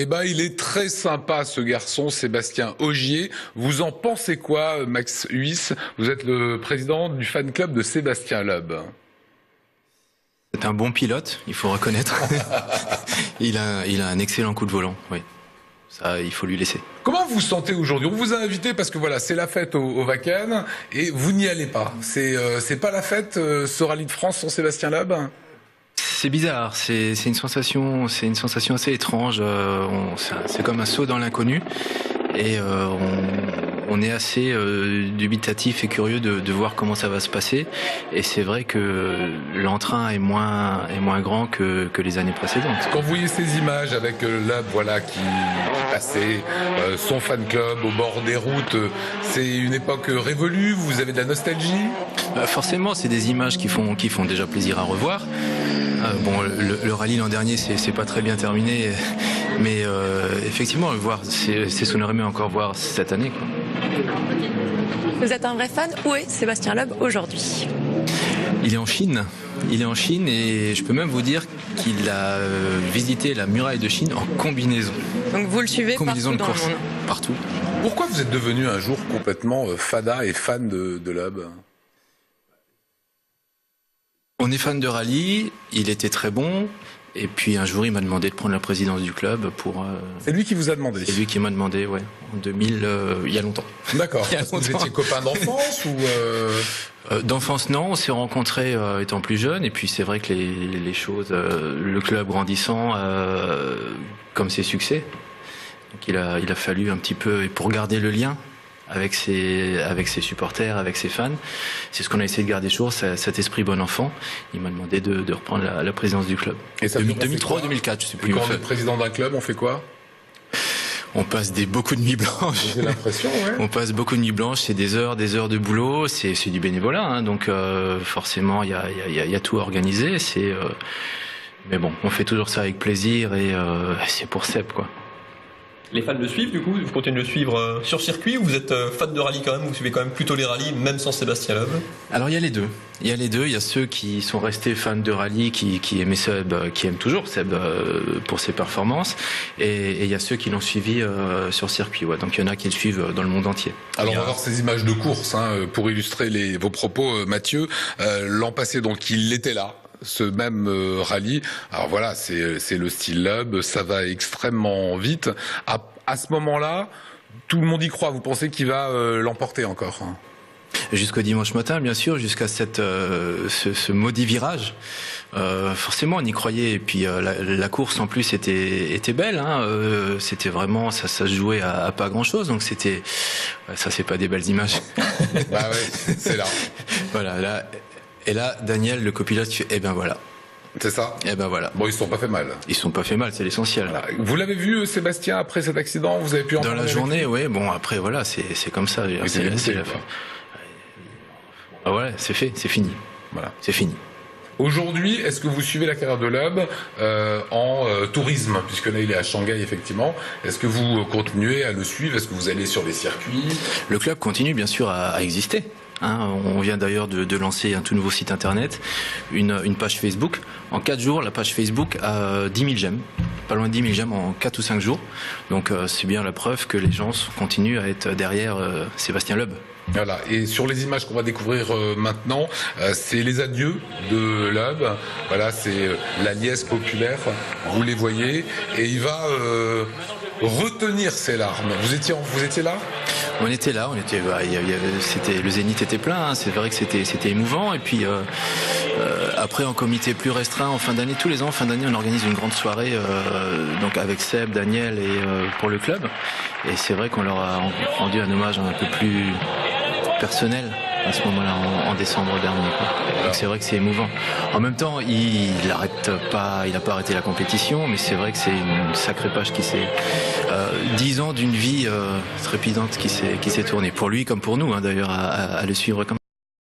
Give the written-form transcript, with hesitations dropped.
Eh ben, il est très sympa, ce garçon, Sébastien Ogier. Vous en pensez quoi, Max Huys? Vous êtes le président du fan club de Sébastien Loeb. C'est un bon pilote, il faut reconnaître. il a un excellent coup de volant, oui. Ça, il faut lui laisser. Comment vous vous sentez aujourd'hui? On vous a invité parce que voilà, c'est la fête au Wacken et vous n'y allez pas. C'est pas la fête, ce rallye de France sans Sébastien Loeb? C'est bizarre, c'est une sensation assez étrange. C'est comme un saut dans l'inconnu, et on est assez dubitatif et curieux de voir comment ça va se passer. Et c'est vrai que l'entrain est moins grand que les années précédentes. Quand vous voyez ces images avec Loeb, voilà, qui passait son fan club au bord des routes, c'est une époque révolue. Vous avez de la nostalgie? Forcément, c'est des images qui font déjà plaisir à revoir. Bon, le rallye l'an dernier, c'est pas très bien terminé, mais effectivement, c'est ce qu'on aurait aimé encore voir cette année, quoi. Vous êtes un vrai fan. Où est Sébastien Loeb aujourd'hui? Il est en Chine. Et je peux même vous dire qu'il a visité la muraille de Chine en combinaison. Donc vous le suivez combinaison partout de course, dans le monde. Partout. Pourquoi vous êtes devenu un jour complètement fada et fan de Loeb? On est fan de rallye, il était très bon, et puis un jour il m'a demandé de prendre la présidence du club pour... C'est lui qui vous a demandé? C'est lui qui m'a demandé, ouais, en 2000, il y a longtemps. D'accord. Vous étiez copains d'enfance ou D'enfance, non, on s'est rencontrés étant plus jeunes, et puis c'est vrai que les choses, le club grandissant, comme ses succès, donc il a fallu un petit peu, et pour garder le lien avec ses supporters, avec ses fans. C'est ce qu'on a essayé de garder toujours, cet esprit bon enfant. Il m'a demandé de reprendre la présidence du club. Et ça 2003 ou 2004, je sais plus. Quand on est président d'un club, on fait quoi? On passe beaucoup de nuits blanches. J'ai l'impression, ouais. On passe beaucoup de nuits blanches, c'est des heures de boulot, c'est du bénévolat, hein, donc forcément il y a tout à organiser. Mais bon, on fait toujours ça avec plaisir, et c'est pour Seb, quoi. Les fans le suivent, du coup, vous continuez de le suivre sur circuit, ou vous êtes fan de rallye quand même, vous suivez quand même plutôt les rallyes, même sans Sébastien Loeb? Alors il y a les deux. Il y a ceux qui sont restés fans de rallye, qui aimaient Seb, qui aiment toujours Seb pour ses performances, et il y a ceux qui l'ont suivi sur circuit. Ouais. Donc il y en a qui le suivent dans le monde entier. Alors on va voir ces images de course, hein, pour illustrer vos propos, Mathieu. L'an passé, donc, il était là, ce même rallye. Alors voilà, c'est le style Loeb, ça va extrêmement vite. À ce moment-là, tout le monde y croit. Vous pensez qu'il va l'emporter encore? Jusqu'au dimanche matin, bien sûr, jusqu'à ce maudit virage. Forcément, on y croyait. Et puis la course en plus était belle. Hein. C'était vraiment, ça se jouait à pas grand-chose. Donc c'était, ça c'est pas des belles images. Bah ouais, c'est là. Voilà, là. Et là, Daniel, le copilote, fait, eh ben voilà. C'est ça? Eh ben voilà. Bon, ils se sont pas fait mal. Ils se sont pas fait mal, c'est l'essentiel. Voilà. Vous l'avez vu, Sébastien, après cet accident? Vous avez pu en dans parler la journée, oui. Bon, après, voilà, c'est comme ça. Oui, c'est la fin. Ah ouais, c'est fait, c'est fini. Voilà. C'est fini. Aujourd'hui, est-ce que vous suivez la carrière de Loeb en tourisme, puisque là il est à Shanghai effectivement? Est-ce que vous continuez à le suivre? Est-ce que vous allez sur les circuits? Le club continue bien sûr à exister. Hein, on vient d'ailleurs de lancer un tout nouveau site internet, une page Facebook. En 4 jours, la page Facebook a 10 000 j'aime, pas loin de 10 000 j'aime en 4 ou 5 jours. Donc c'est bien la preuve que les gens continuent à être derrière Sébastien Loeb. Voilà. Et sur les images qu'on va découvrir maintenant, c'est les adieux de Loeb. Voilà, c'est la liesse populaire. Vous les voyez, et il va retenir ses larmes. Vous étiez là? On était là, le zénith était plein, hein, c'est vrai que c'était émouvant. Et puis après, en comité plus restreint, en fin d'année, tous les ans en fin d'année, on organise une grande soirée donc avec Seb, Daniel et pour le club. Et c'est vrai qu'on leur a rendu un hommage un peu plus personnel à ce moment-là, en décembre dernier, quoi. Donc c'est vrai que c'est émouvant. En même temps, il n'a pas arrêté la compétition, mais c'est vrai que c'est une sacrée page qui s'est 10 ans d'une vie trépidante qui s'est tournée pour lui comme pour nous, hein, d'ailleurs, à le suivre comme ça.